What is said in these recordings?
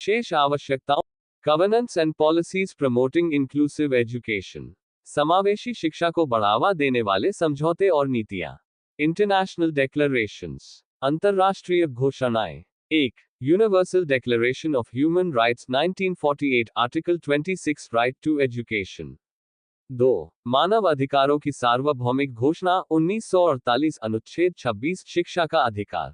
शेष आवश्यकताओं। Governance and policies promoting inclusive education, समावेशी शिक्षा को बढ़ावा देने वाले समझौते और नीतियां। इंटरनेशनल डेक्लरेशंस, अंतरराष्ट्रीय घोषणाएं। 1. Universal declaration of human rights 1948 article 26 right to education. 2. मानव अधिकारों की सार्वभौमिक घोषणा 1948 अनुच्छेद 26 शिक्षा का अधिकार।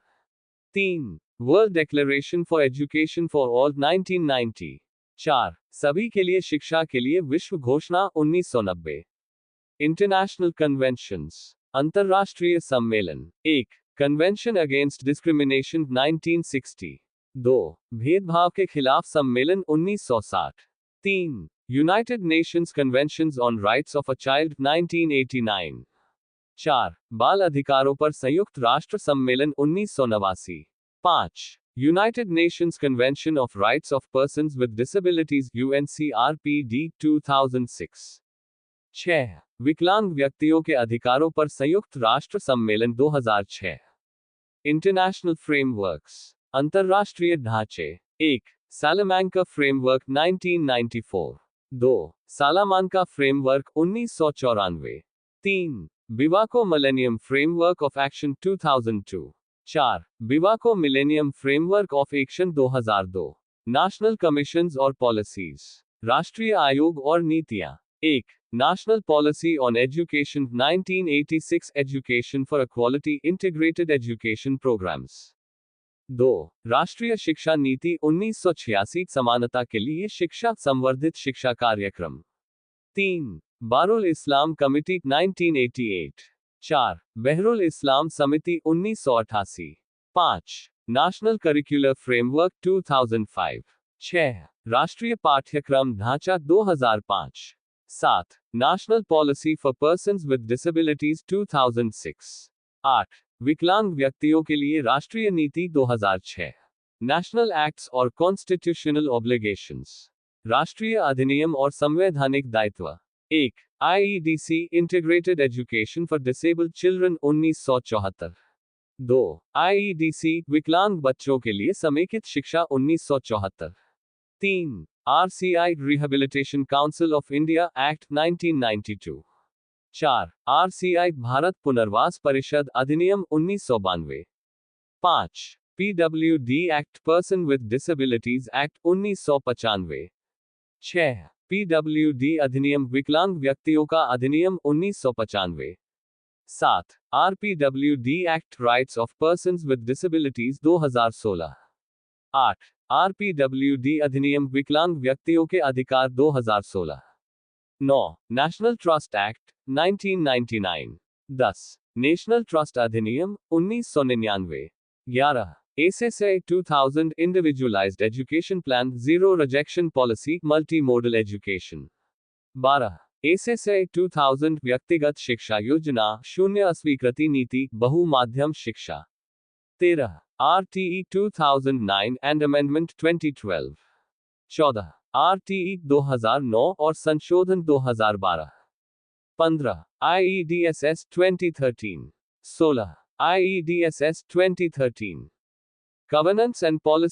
3. World declaration for education for all 1990। 4. सभी के लिए शिक्षा के लिए विश्व घोषणा 1990। इंटरनेशनल कन्वेंशंस, अंतरराष्ट्रीय सम्मेलन। 1. Convention against discrimination 1960। 2. भेदभाव के खिलाफ सम्मेलन 1960। 3. United Nations conventions on rights of a child 1989। 4. बाल अधिकारों पर संयुक्त राष्ट्र सम्मेलन 1989। 5. United Nations convention of rights of persons with disabilities UNCRPD 2006। 6. विकलांग व्यक्तियों के अधिकारों पर संयुक्त राष्ट्र सम्मेलन 2006। इंटरनेशनल फ्रेमवर्क्स, अंतरराष्ट्रीय ढांचे। 1. Salamanca framework 1994। 2. Salamanca framework 1994। 3. Biwako millennium framework of action 2002। 4. Biwako millennium framework of action 2002। National commissions और पॉलिसीज, राष्ट्रीय आयोग और नीतियां। 1. National policy on education 1986 education for equality integrated education programmes. 2. राष्ट्रीय शिक्षा नीति 1986 समानता के लिए शिक्षा संवर्धित शिक्षा कार्यक्रम। 3. बारुल इस्लाम कमिटी 1988। 4. बहरुल इस्लाम समिति 1988। 5. National curricular framework 2005। 6. राष्ट्रीय पाठ्यक्रम ढांचा 2005। 7. National policy for persons with disabilities 2006। 8. विकलांग व्यक्तियों के लिए राष्ट्रीय नीति 2006। नेशनल एक्ट्स और कॉन्स्टिट्यूशनल ऑब्लिगेशंस, राष्ट्रीय अधिनियम और संवैधानिक दायित्व। 1. IEDC integrated education for disabled children 1974। 2. IEDC विकलांग बच्चों के लिए समेकित शिक्षा 1974। 3. RCI rehabilitation council of India act 1992। 4. RCI Bharat पुनर्वास परिषद अधिनियम 1992। 5. PWD act person with disabilities act 1995। 6. PWD अधिनियम विकलांग व्यक्तियों का अधिनियम 1995। 7. RPWD act rights of persons with disabilities 2016। 8. RPWD अधिनियम विकलांग व्यक्तियों के अधिकार 2016। 9. National trust act 1999। 10. National trust अधिनियम 1999। 11. ACSI 2000 individualised education plan zero rejection policy multi modal education. 12. ACSI 2000 व्यक्तिगत शिक्षा योजना शून्य अस्वीकृति नीति बहुमाध्यम शिक्षा। 13. RTE 2009 and amendment 2012। 14. RTE 2009 और संशोधन 2012। 15. IEDSS 2013। 16. IEDSS 2013। Governance and policy